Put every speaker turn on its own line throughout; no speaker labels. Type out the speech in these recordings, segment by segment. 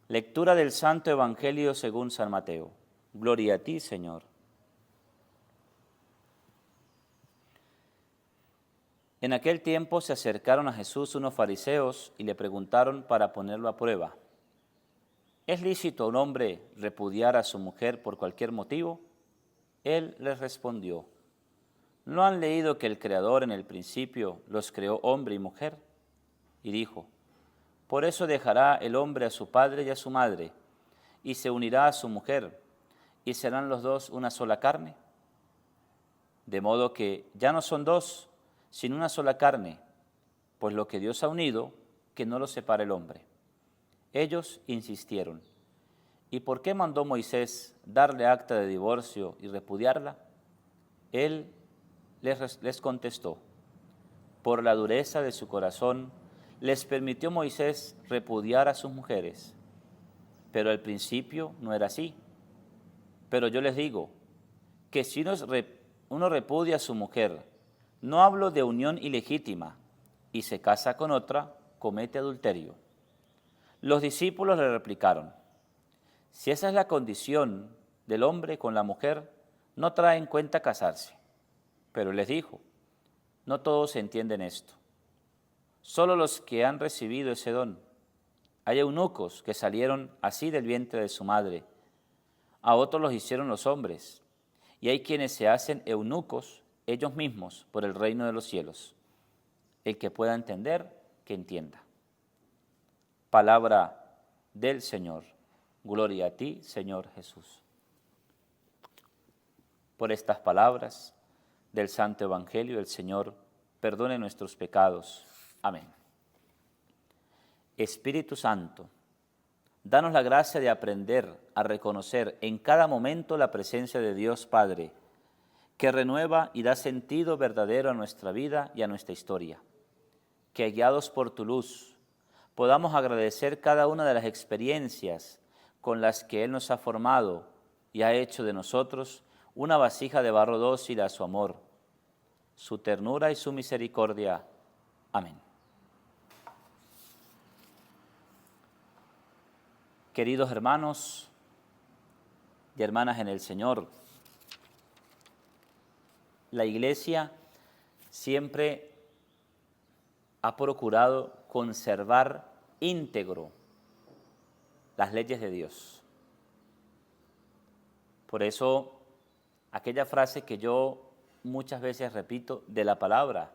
Lectura del Santo Evangelio según San Mateo. Gloria a ti, Señor. En aquel tiempo se acercaron a Jesús unos fariseos y le preguntaron para ponerlo a prueba: ¿es lícito a un hombre repudiar a su mujer por cualquier motivo? Él les respondió: ¿no han leído que el Creador en el principio los creó hombre y mujer? Y dijo: por eso dejará el hombre a su padre y a su madre, y se unirá a su mujer, y serán los dos una sola carne. De modo que ya no son dos, sino una sola carne, pues lo que Dios ha unido, que no lo separe el hombre. Ellos insistieron: ¿y por qué mandó Moisés darle acta de divorcio y repudiarla? Él les contestó: por la dureza de su corazón les permitió Moisés repudiar a sus mujeres, pero al principio no era así. Pero yo les digo que si uno repudia a su mujer, no hablo de unión ilegítima, y se casa con otra, comete adulterio. Los discípulos le replicaron: si esa es la condición del hombre con la mujer, no trae en cuenta casarse. Pero les dijo: no todos entienden esto, solo los que han recibido ese don. Hay eunucos que salieron así del vientre de su madre, a otros los hicieron los hombres, y hay quienes se hacen eunucos ellos mismos por el reino de los cielos. El que pueda entender, que entienda. Palabra del Señor. Gloria a ti, Señor Jesús. Por estas palabras del Santo Evangelio, el Señor perdone nuestros pecados. Amén. Espíritu Santo, danos la gracia de aprender a reconocer en cada momento la presencia de Dios Padre, que renueva y da sentido verdadero a nuestra vida y a nuestra historia. Que guiados por tu luz podamos agradecer cada una de las experiencias con las que Él nos ha formado y ha hecho de nosotros una vasija de barro dócil a su amor, su ternura y su misericordia. Amén. Queridos hermanos y hermanas en el Señor, la Iglesia siempre ha procurado conservar íntegro las leyes de Dios. Por eso, aquella frase que yo muchas veces repito de la palabra: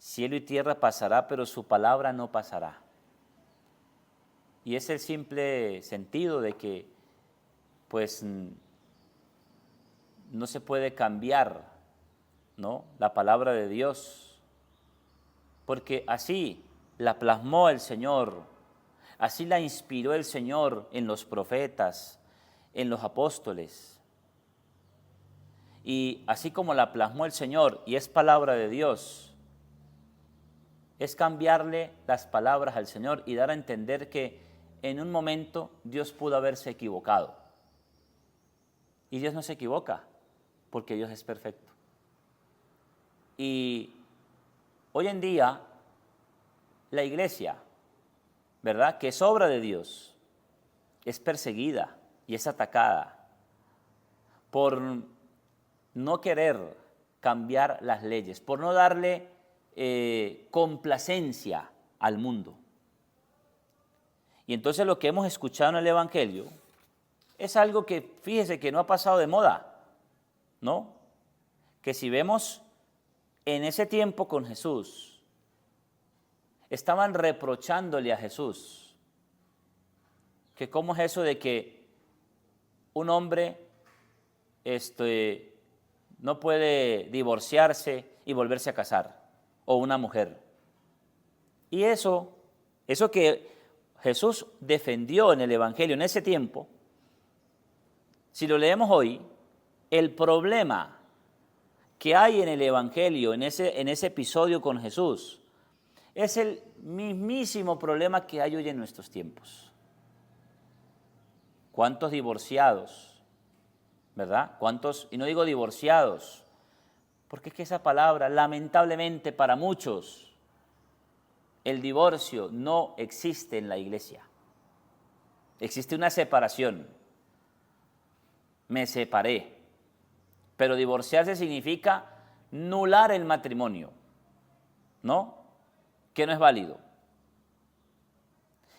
cielo y tierra pasará, pero su palabra no pasará. Y es el simple sentido de que, pues, no se puede cambiar, ¿no?, la palabra de Dios, porque así la plasmó el Señor, así la inspiró el Señor en los profetas, en los apóstoles. Y así como la plasmó el Señor y es palabra de Dios, es cambiarle las palabras al Señor y dar a entender que en un momento Dios pudo haberse equivocado. Y Dios no se equivoca, porque Dios es perfecto. Y hoy en día, la Iglesia, ¿verdad?, que es obra de Dios, es perseguida y es atacada por no querer cambiar las leyes, por no darle complacencia al mundo. Y entonces lo que hemos escuchado en el Evangelio es algo que, fíjese, que no ha pasado de moda, ¿no? Que si vemos en ese tiempo con Jesús, estaban reprochándole a Jesús que cómo es eso de que un hombre no puede divorciarse y volverse a casar, o una mujer. Y eso que Jesús defendió en el Evangelio en ese tiempo, si lo leemos hoy, el problema que hay en el Evangelio, en ese episodio con Jesús, es el mismísimo problema que hay hoy en nuestros tiempos. ¿Cuántos divorciados, verdad? ¿Cuántos, y no digo divorciados, porque es que esa palabra, lamentablemente para muchos, el divorcio no existe en la Iglesia. Existe una separación. Me separé. Pero divorciarse significa nular el matrimonio, ¿no? Que no es válido.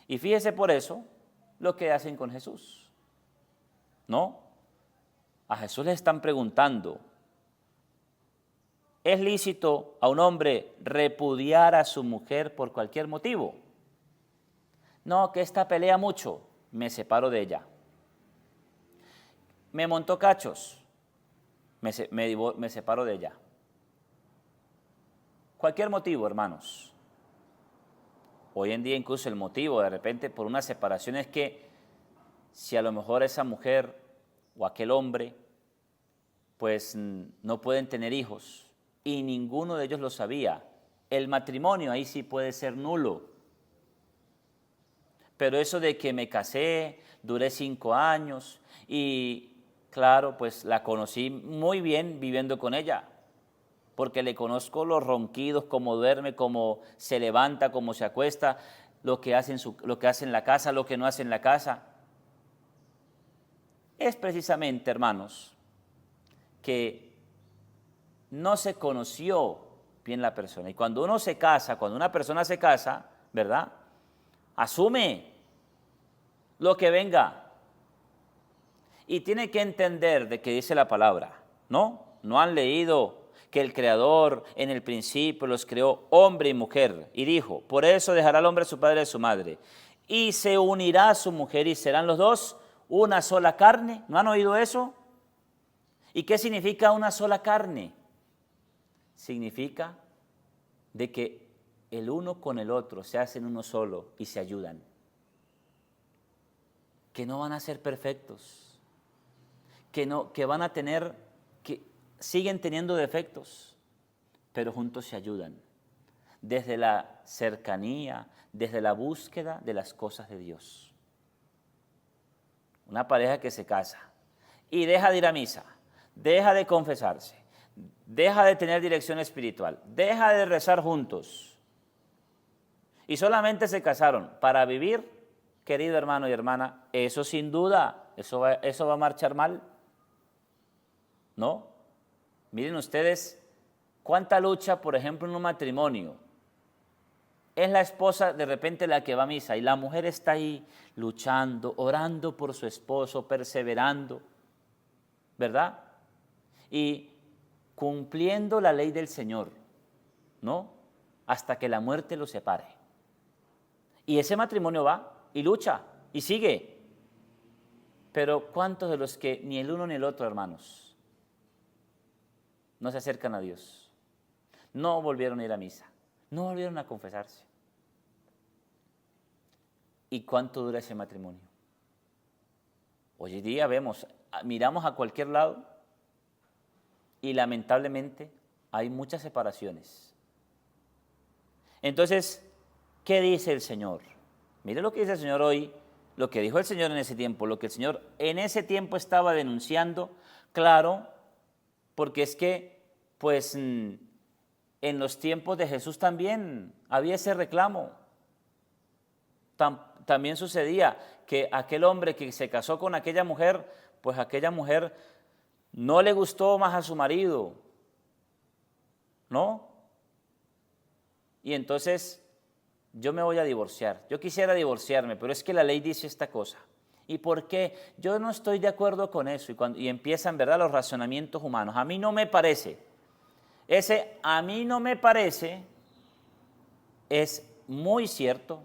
Y fíjese por eso lo que hacen con Jesús, ¿no? A Jesús le están preguntando, ¿es lícito a un hombre repudiar a su mujer por cualquier motivo? No, que esta pelea mucho, me separo de ella. Me montó cachos, me separo de ella. Cualquier motivo, hermanos. Hoy en día incluso el motivo de repente por una separación es que si a lo mejor esa mujer o aquel hombre pues no pueden tener hijos y ninguno de ellos lo sabía, el matrimonio ahí sí puede ser nulo. Pero eso de que me casé, duré 5 años y claro, pues la conocí muy bien viviendo con ella, porque le conozco los ronquidos, cómo duerme, cómo se levanta, cómo se acuesta, lo que hace en la casa, lo que no hace en la casa. Es precisamente, hermanos, que no se conoció bien la persona. Y cuando uno se casa, cuando una persona se casa, ¿verdad? Asume lo que venga. Y tiene que entender de qué dice la palabra, ¿no? No han leído que el Creador en el principio los creó hombre y mujer. Y dijo, por eso dejará el hombre a su padre y a su madre. Y se unirá a su mujer y serán los dos una sola carne. ¿No han oído eso? ¿Y qué significa una sola carne? Significa de que el uno con el otro se hacen uno solo y se ayudan. Que no van a ser perfectos, que van a tener, que siguen teniendo defectos, pero juntos se ayudan. Desde la cercanía, desde la búsqueda de las cosas de Dios. Una pareja que se casa y deja de ir a misa, deja de confesarse, deja de tener dirección espiritual, deja de rezar juntos y solamente se casaron para vivir, querido hermano y hermana, eso sin duda, eso va a marchar mal, ¿no? Miren ustedes cuánta lucha, por ejemplo, en un matrimonio. Es la esposa de repente la que va a misa y la mujer está ahí luchando, orando por su esposo, perseverando, ¿verdad? Y cumpliendo la ley del Señor, ¿no? Hasta que la muerte los separe. Y ese matrimonio va y lucha y sigue. Pero ¿cuántos de los que ni el uno ni el otro, hermanos, no se acercan a Dios? No volvieron a ir a misa, no volvieron a confesarse. ¿Y cuánto dura ese matrimonio? Hoy en día miramos a cualquier lado y lamentablemente hay muchas separaciones. Entonces, ¿qué dice el Señor? Mire lo que dice el Señor hoy, lo que dijo el Señor en ese tiempo, lo que el Señor en ese tiempo estaba denunciando, claro, porque es que, pues, en los tiempos de Jesús también había ese reclamo. También sucedía que aquel hombre que se casó con aquella mujer, pues aquella mujer no le gustó más a su marido, ¿no? Y entonces yo me voy a divorciar. Yo quisiera divorciarme, pero es que la ley dice esta cosa. ¿Y por qué? Yo no estoy de acuerdo con eso. Y empiezan, ¿verdad?, los razonamientos humanos. A mí no me parece. Ese a mí no me parece es muy cierto,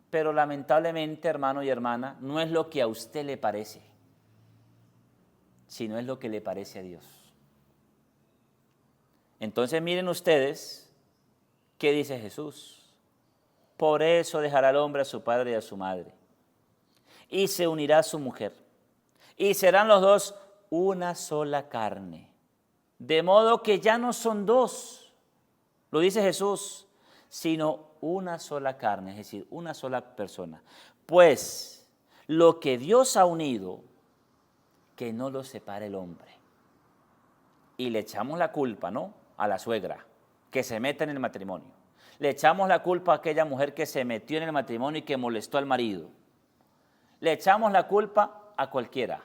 pero lamentablemente, hermano y hermana, no es lo que a usted le parece, sino es lo que le parece a Dios. Entonces miren ustedes qué dice Jesús. Por eso dejará el hombre a su padre y a su madre, y se unirá a su mujer, y serán los dos una sola carne. De modo que ya no son dos, lo dice Jesús, sino una sola carne, es decir, una sola persona. Pues lo que Dios ha unido, que no lo separe el hombre. Y le echamos la culpa, ¿no?, a la suegra, que se meta en el matrimonio. Le echamos la culpa a aquella mujer que se metió en el matrimonio y que molestó al marido. Le echamos la culpa a cualquiera,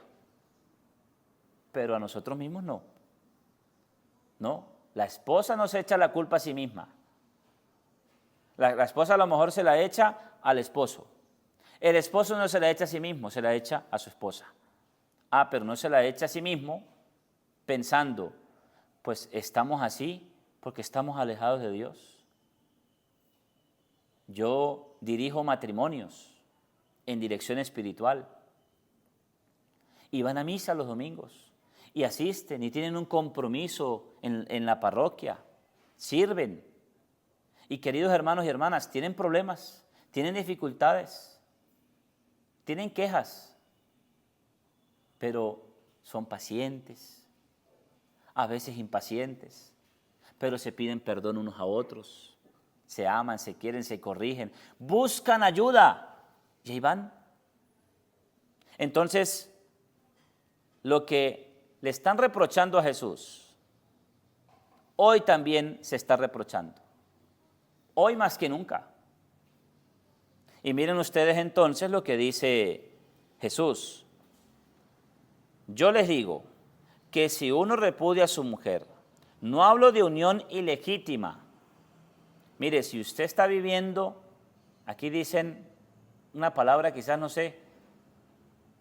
pero a nosotros mismos no. No, la esposa no se echa la culpa a sí misma. La esposa a lo mejor se la echa al esposo. El esposo no se la echa a sí mismo, se la echa a su esposa. Ah, pero no se la echa a sí mismo pensando, pues estamos así porque estamos alejados de Dios. Yo dirijo matrimonios en dirección espiritual y van a misa los domingos y asisten y tienen un compromiso en la parroquia, sirven. Y queridos hermanos y hermanas, tienen problemas, tienen dificultades, tienen quejas, pero son pacientes, a veces impacientes, pero se piden perdón unos a otros, se aman, se quieren, se corrigen, buscan ayuda y ahí van. Entonces, lo que le están reprochando a Jesús, hoy también se está reprochando, hoy más que nunca. Y miren ustedes entonces lo que dice Jesús. Yo les digo que si uno repudia a su mujer, no hablo de unión ilegítima. Mire, si usted está viviendo, aquí dicen una palabra, quizás no sé,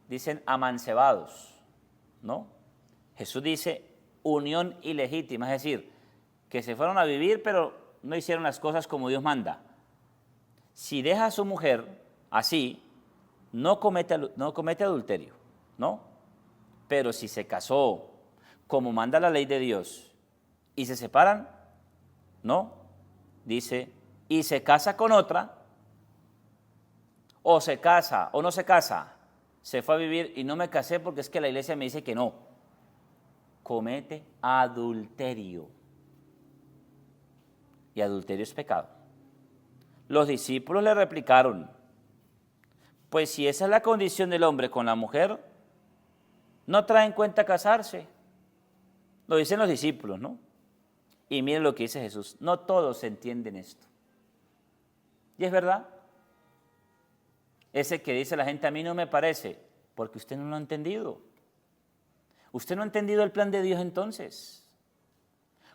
dicen amancebados, ¿no? Jesús dice unión ilegítima, es decir, que se fueron a vivir pero no hicieron las cosas como Dios manda. Si deja a su mujer así, no comete adulterio, ¿no? Pero si se casó como manda la ley de Dios y se separan, ¿no? Dice, y se casa con otra, o se casa o no se casa, se fue a vivir y no me casé porque es que la iglesia me dice que no, comete adulterio. Y adulterio es pecado. Los discípulos le replicaron, pues si esa es la condición del hombre con la mujer, no trae en cuenta casarse. Lo dicen los discípulos, ¿no? Y miren lo que dice Jesús, no todos entienden esto. Y es verdad. Ese que dice la gente, a mí no me parece, porque usted no lo ha entendido. Usted no ha entendido el plan de Dios entonces.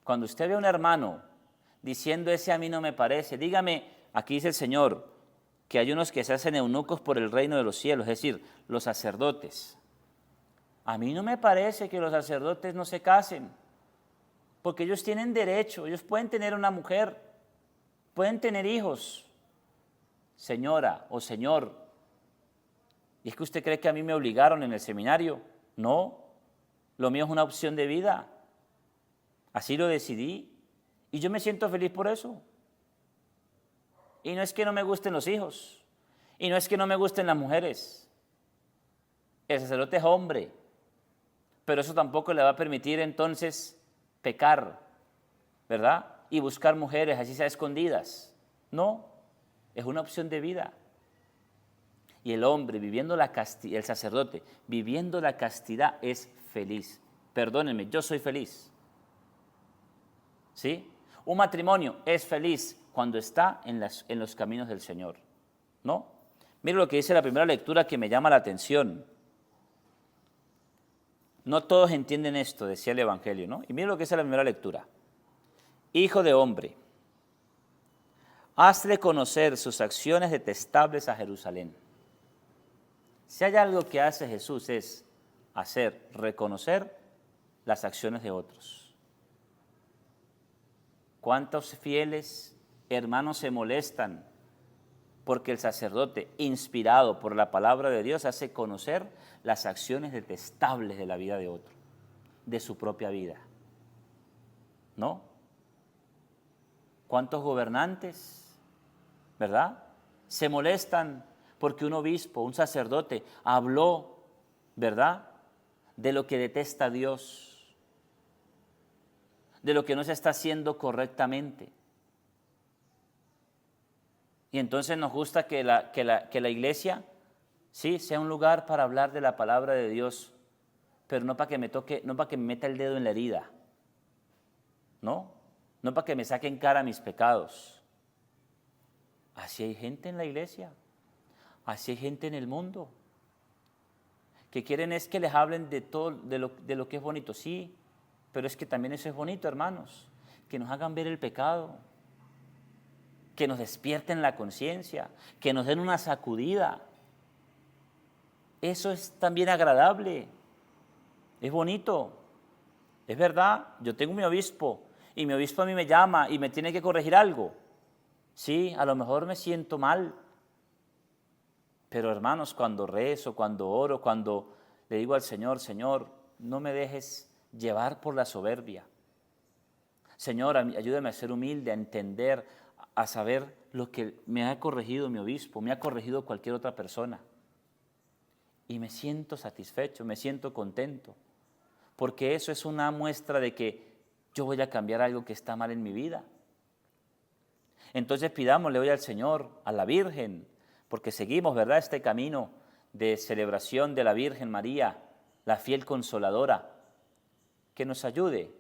Cuando usted ve a un hermano diciendo ese a mí no me parece, dígame, aquí dice el Señor, que hay unos que se hacen eunucos por el reino de los cielos, es decir, los sacerdotes. A mí no me parece que los sacerdotes no se casen, porque ellos tienen derecho, ellos pueden tener una mujer, pueden tener hijos. Señora o señor, ¿y es que usted cree que a mí me obligaron en el seminario? No, lo mío es una opción de vida, así lo decidí y yo me siento feliz por eso. Y no es que no me gusten los hijos, y no es que no me gusten las mujeres. El sacerdote es hombre, pero eso tampoco le va a permitir entonces pecar, ¿verdad? Y buscar mujeres, así sea escondidas. No, es una opción de vida. Y el hombre viviendo la castidad, el sacerdote viviendo la castidad es feliz. Perdónenme, yo soy feliz. ¿Sí? Un matrimonio es feliz cuando está en los caminos del Señor, ¿no? Mire lo que dice la primera lectura que me llama la atención. No todos entienden esto, decía el Evangelio, ¿no? Y mire lo que dice la primera lectura. Hijo de hombre, hazle conocer sus acciones detestables a Jerusalén. Si hay algo que hace Jesús es reconocer las acciones de otros. ¿Cuántos fieles hermanos se molestan porque el sacerdote, inspirado por la palabra de Dios, hace conocer las acciones detestables de la vida de otro, de su propia vida? ¿No? ¿Cuántos gobernantes, verdad, se molestan porque un obispo, un sacerdote, habló, ¿verdad?, de lo que detesta Dios, de lo que no se está haciendo correctamente? Y entonces nos gusta que la iglesia, sí, sea un lugar para hablar de la palabra de Dios, pero no para que me toque, no para que me meta el dedo en la herida, ¿no? No para que me saquen cara mis pecados. Así hay gente en la iglesia, así hay gente en el mundo. que quieren es que les hablen de todo, de lo que es bonito. Sí, pero es que también eso es bonito, hermanos, que nos hagan ver el pecado, que nos despierten la conciencia, que nos den una sacudida. Eso es también agradable, es bonito. Es verdad, yo tengo mi obispo y mi obispo a mí me llama y me tiene que corregir algo. Sí, a lo mejor me siento mal, pero hermanos, cuando rezo, cuando oro, cuando le digo al Señor, Señor, no me dejes llevar por la soberbia. Señor, ayúdame a ser humilde, a entender, a saber lo que me ha corregido mi obispo, me ha corregido cualquier otra persona. Y me siento satisfecho, me siento contento, porque eso es una muestra de que yo voy a cambiar algo que está mal en mi vida. Entonces pidámosle hoy al Señor, a la Virgen, porque seguimos, ¿verdad?, este camino de celebración de la Virgen María, la fiel consoladora, que nos ayude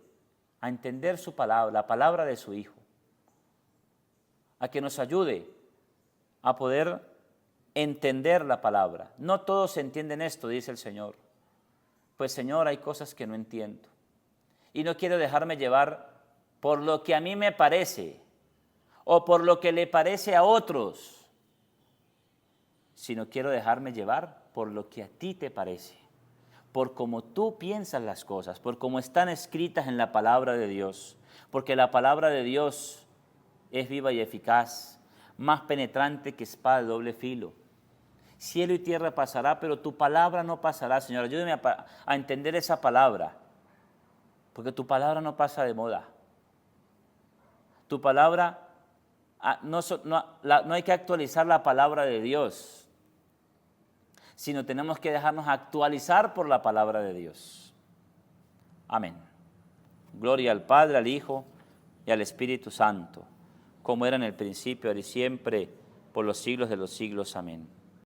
a entender su palabra, la palabra de su Hijo, a que nos ayude a poder entender la palabra. No todos entienden esto, dice el Señor. Pues Señor, hay cosas que no entiendo y no quiero dejarme llevar por lo que a mí me parece o por lo que le parece a otros, sino quiero dejarme llevar por lo que a ti te parece, por cómo tú piensas las cosas, por cómo están escritas en la palabra de Dios, porque la palabra de Dios es viva y eficaz, más penetrante que espada de doble filo. Cielo y tierra pasará, pero tu palabra no pasará. Señor, ayúdame a entender esa palabra, porque tu palabra no pasa de moda. Tu palabra, no hay que actualizar la palabra de Dios, sino tenemos que dejarnos actualizar por la palabra de Dios. Amén. Gloria al Padre, al Hijo y al Espíritu Santo, como era en el principio, ahora y siempre, por los siglos de los siglos. Amén.